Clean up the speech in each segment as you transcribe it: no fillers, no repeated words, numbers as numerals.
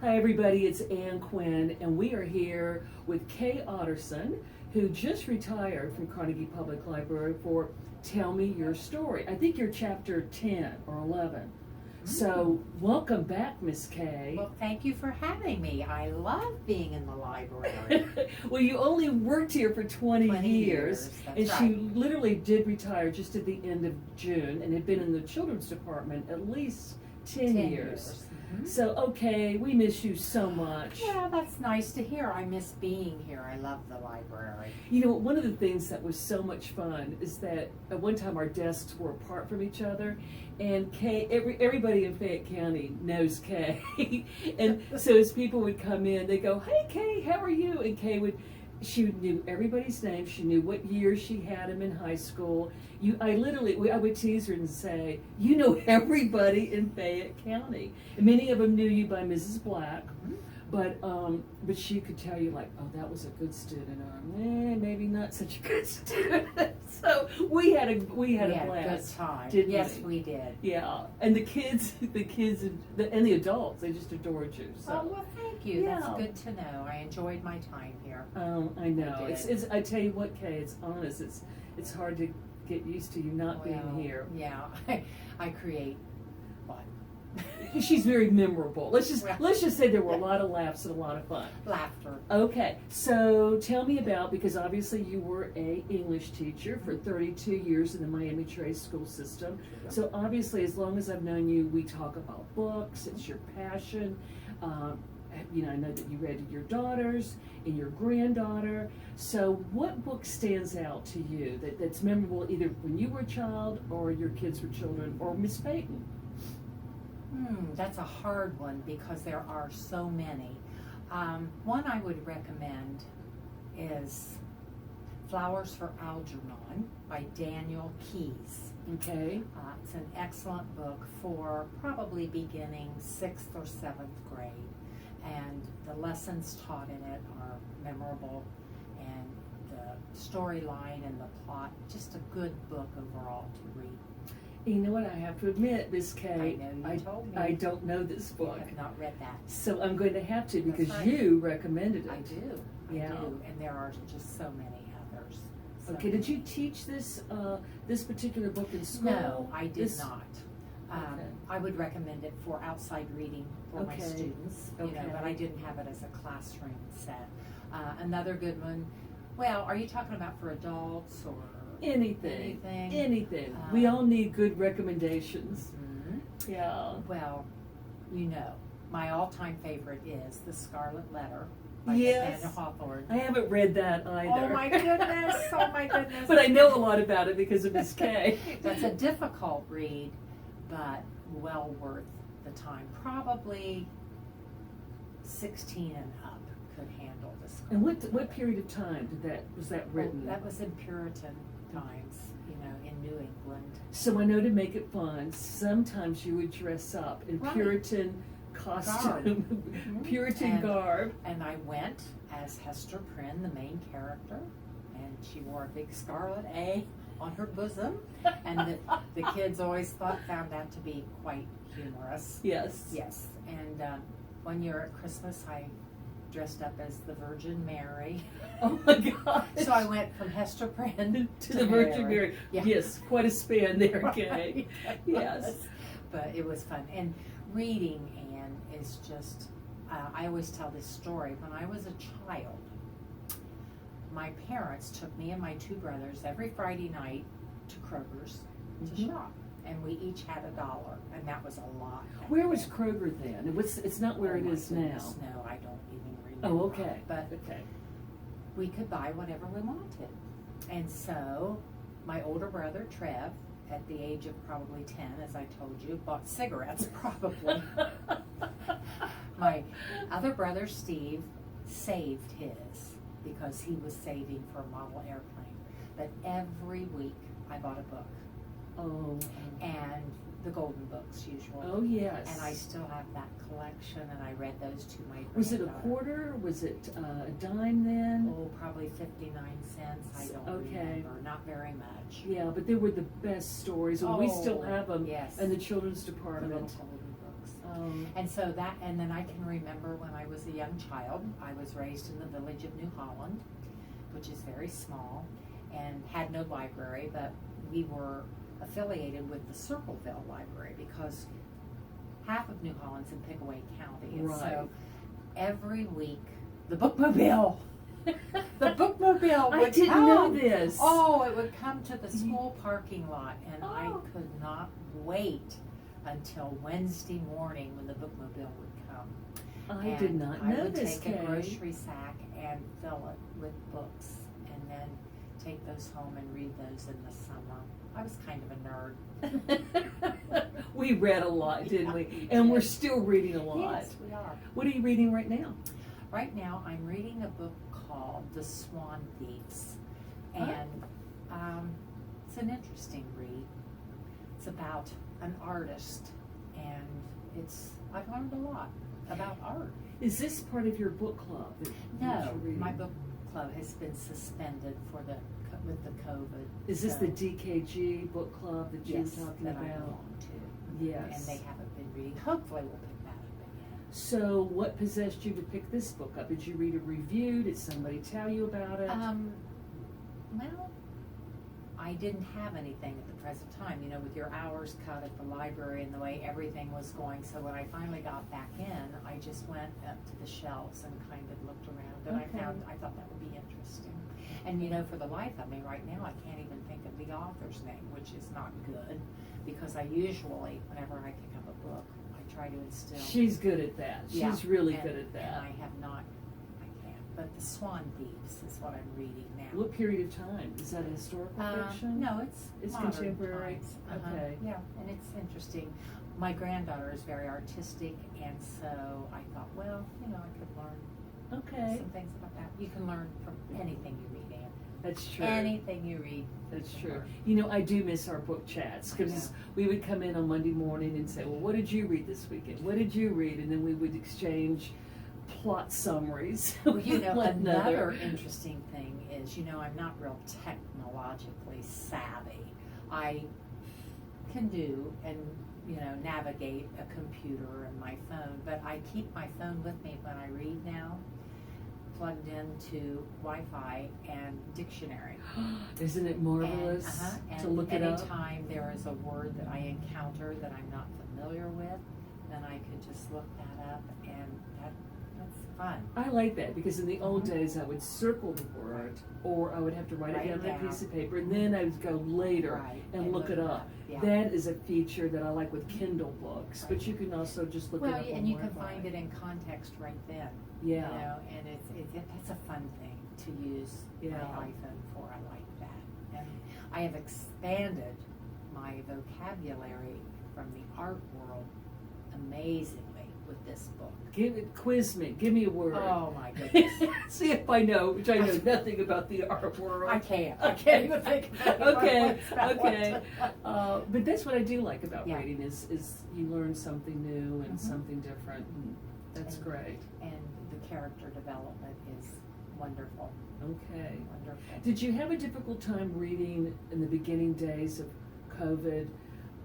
Hi everybody, it's Ann Quinn, and we are here with Kay Oughterson, who just retired from Carnegie Public Library for Tell Me Your Story. I think you're chapter 10 or 11. So welcome back, Miss Kay. Well, thank you for having me. I love being in the library. Well, you only worked here for 20 years, and that's she right. literally did retire just at the end of June, and had been in the children's department at least 10 years. Mm-hmm. So, okay, we miss you so much. Yeah, that's nice to hear. I miss being here. I love the library. You know, one of the things that was so much fun is that at one time our desks were apart from each other, and Kay, everybody in Fayette County knows Kay. And so as people would come in, they go, "Hey Kay, how are you?" And she knew everybody's name. She knew what year she had them in high school. I would tease her and say, "You know everybody in Fayette County." And many of them knew you by Mrs. Black. But she could tell you, like, "Oh, that was a good student," or maybe not such a good student. So we had a blast. Good time. Didn't Yes, we? we did. Yeah, and the kids and the adults, they just adored you. So. Oh, well, thank you. Yeah. That's good to know. I enjoyed my time here. I know. I did. It's. I tell you what, Kay. It's honest. It's hard to get used to you not being here. Yeah, I create fun. She's very memorable. Let's just say there were a lot of laughs and a lot of fun. Laughter. Okay, so tell me about, because obviously you were a English teacher for 32 years in the Miami Trade School system. So obviously, as long as I've known you, we talk about books. It's your passion. I know that you read to your daughters and your granddaughter. So what book stands out to you that's memorable either when you were a child or your kids were children or Miss Peyton? That's a hard one because there are so many. One I would recommend is Flowers for Algernon by Daniel Keyes. Okay. It's an excellent book for probably beginning 6th or 7th grade. And the lessons taught in it are memorable, and the storyline and the plot, just a good book overall to read. You know what, I have to admit, Miss Kay, I know you told me. I don't know this book. I have not read that. So I'm going to have to, because That's right. you recommended it. I do. Yeah. I do. And there are just so many others. So Okay, did you teach this particular book in school? No, I did not. Okay. I would recommend it for outside reading for my students, but I didn't have it as a classroom set. Another good one, well, are you talking about for adults or Anything. We all need good recommendations. Mm-hmm. Yeah. Well, my all-time favorite is The Scarlet Letter by Yes. Nathaniel Hawthorne. I haven't read that either. Oh my goodness, oh my goodness. But I know a lot about it because of Miss Kay. That's a difficult read, but well worth the time. Probably 16 and up could handle this. And what period of time was that written? That was in Puritan times, in New England. So I know, to make it fun, sometimes you would dress up in Puritan costume, Puritan garb. And I went as Hester Prynne, the main character, and she wore a big scarlet A on her bosom, and the kids always found that to be quite humorous. Yes. Yes. And one year at Christmas, I dressed up as the Virgin Mary. Oh my God! So I went from Hester Prynne to the Virgin Mary. Yeah. Yes, quite a span there, Kay. Right. Yes. But it was fun. And reading, Anne, is just, I always tell this story. When I was a child, my parents took me and my two brothers every Friday night to Kroger's to shop. And we each had $1, and that was a lot. Where was Kroger then? It's not where it is now. No, I don't even remember. Oh, okay. But okay. we could buy whatever we wanted. And so my older brother, Trev, at the age of probably 10, as I told you, bought cigarettes probably. My other brother, Steve, saved his because he was saving for a model airplane. But every week I bought a book. Oh. And the golden books usually. Oh, yes. And I still have that collection, and I read those to my granddaughter. Was it a quarter? Was it a dime then? Oh, probably 59 cents. I don't remember. Not very much. Yeah, but they were the best stories, and we still have them yes. in the children's The department. little golden books. And so that, and then I can remember when I was a young child, I was raised in the village of New Holland, which is very small, and had no library, but we were affiliated with the Circleville Library because half of New Holland's in Pickaway County. And so every week, the bookmobile, I would didn't come. know this. Oh, it would come to the school parking lot, and I could not wait until Wednesday morning when the bookmobile would come. I did not know this, I would take Kay. a grocery sack and fill it with books, and then take those home and read those in the summer. I was kind of a nerd. We read a lot, didn't Yeah, we? we And did. we're still reading a lot. Yes, we are. What are you reading right now? Right now, I'm reading a book called The Swan Thieves, and it's an interesting read. It's about an artist, and I've learned a lot about art. Is this part of your book club? that No, you're reading? my book club has been suspended with the COVID. Is this so- the DKG book club that you yes, were talking that I about? belong to. Yes. And they haven't been reading. Hopefully we'll pick that up again. So, what possessed you to pick this book up? Did you read a review? Did somebody tell you about it? Well, I didn't have anything at the present time, with your hours cut at the library and the way everything was going. So when I finally got back in, I just went up to the shelves and kind of looked around, and Okay. I thought that would be interesting. And for the life of me right now, I can't even think of the author's name, which is not good, because I usually, whenever I pick up a book, I try to instill. She's good at that. Yeah, She's really and- good at that. And I have not, I can't. But The Swan Thieves is what I'm reading now. What period of time? Is that a historical fiction? No, it's modern contemporary. times. Okay. Yeah, and it's interesting. My granddaughter is very artistic, and so I thought, well, I could learn Okay. some things about that. You can learn from anything you read, Ann. That's true. Anything you read. That's you can true. learn. I do miss our book chats because we would come in on Monday morning and say, well, what did you read this weekend? What did you read? And then we would exchange plot summaries. Well, with one another interesting thing is, I'm not real technologically savvy. I can do and, navigate a computer and my phone, but I keep my phone with me when I read now, plugged into Wi-Fi and dictionary. Isn't it marvelous And to look it up? anytime there is a word that I encounter that I'm not familiar with, then I could just look that up, and that's fun. I like that because in the old days I would circle the word or I would have to write it down on a piece of paper and then I would go later Right, and look it up. Yeah. That is a feature that I like with Kindle books, but you can also just look it up on and you can Wi-Fi. find it in context right then. Yeah. And that's a fun thing to use Yeah. my iPhone for. I like that. And I have expanded my vocabulary from the art world amazingly with this book. Quiz me. Give me a word. Oh my goodness. See if I know, which I know nothing about the art world. I can't even think about it. Okay. But that's what I do like about Yeah. reading is you learn something new and Mhm. something different. And that's And- great. And the character development is wonderful. Okay. Wonderful. Did you have a difficult time reading in the beginning days of COVID?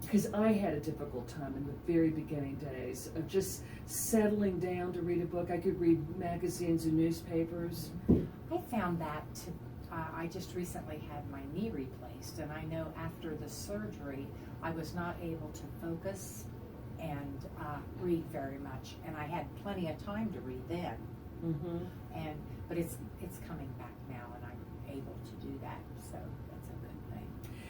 Because I had a difficult time in the very beginning days of just settling down to read a book. I could read magazines and newspapers. I found that I just recently had my knee replaced, and I know after the surgery I was not able to focus and read very much, and I had plenty of time to read then. Mm-hmm. But it's coming back now, and I'm able to do that, so that's a good thing.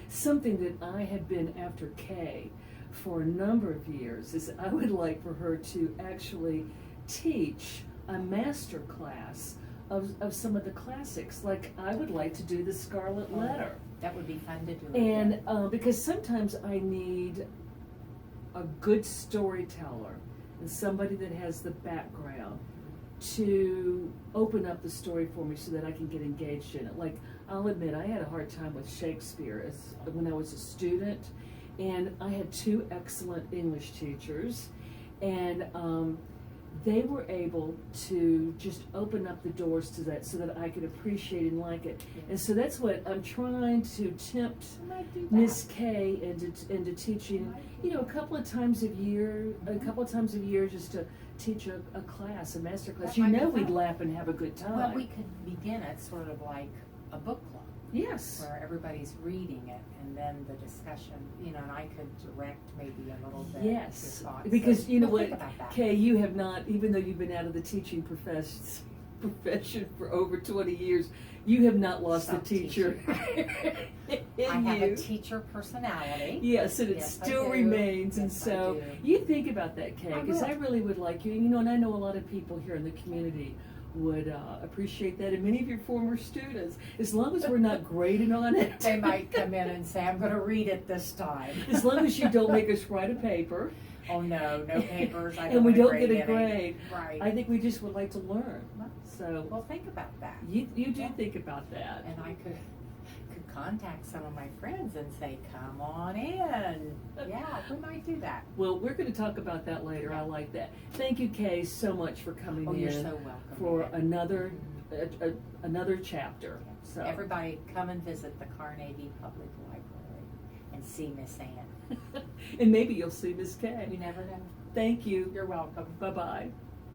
Something that I have been after Kay for a number of years is I would like for her to actually teach a master class of some of the classics. Like I would like to do the Scarlet Letter. That would be fun to do. And because sometimes I need a good storyteller and somebody that has the background to open up the story for me so that I can get engaged in it. Like, I'll admit, I had a hard time with Shakespeare when I was a student, and I had two excellent English teachers, and they were able to just open up the doors to that so that I could appreciate and like it. And so that's what I'm trying to tempt Miss Kay into teaching, you know, a couple of times a year, just to teach a class, a master class. That You might know be we'd fun. laugh and have a good time. Well, we could begin it sort of like a book club. Yes. Where everybody's reading it, and then the discussion, you know, and I could direct maybe a little bit. Yes, your thoughts. because So you know we'll what, think about that. Kay, you have not, even though you've been out of the teaching profession for over 20 years, you have not lost Stop the teacher in I have you. a teacher personality. Yes, and it Yes, I still do. remains, and Yes, so I do. you think about that, Kay, I because will. I really would like you, you know, and I know a lot of people here in the community would appreciate that, and many of your former students, as long as we're not grading on it. They might come in and say, I'm going to read it this time. As long as you don't make us write a paper. Oh, no papers. I don't And we wanna don't get a any. grade. Right. I think we just would like to learn. So Well, think about that. you do Yeah. think about that. And I could contact some of my friends and say, come on in. Yeah, we might do that. Well, we're going to talk about that later. I like that. Thank you, Kay, so much for coming Oh, in you're so welcome. for Annette. another chapter. So Everybody come and visit the Carnegie Public Library and see Miss Ann. and maybe you'll see Miss Kay. You never know. Thank you. You're welcome. Bye bye.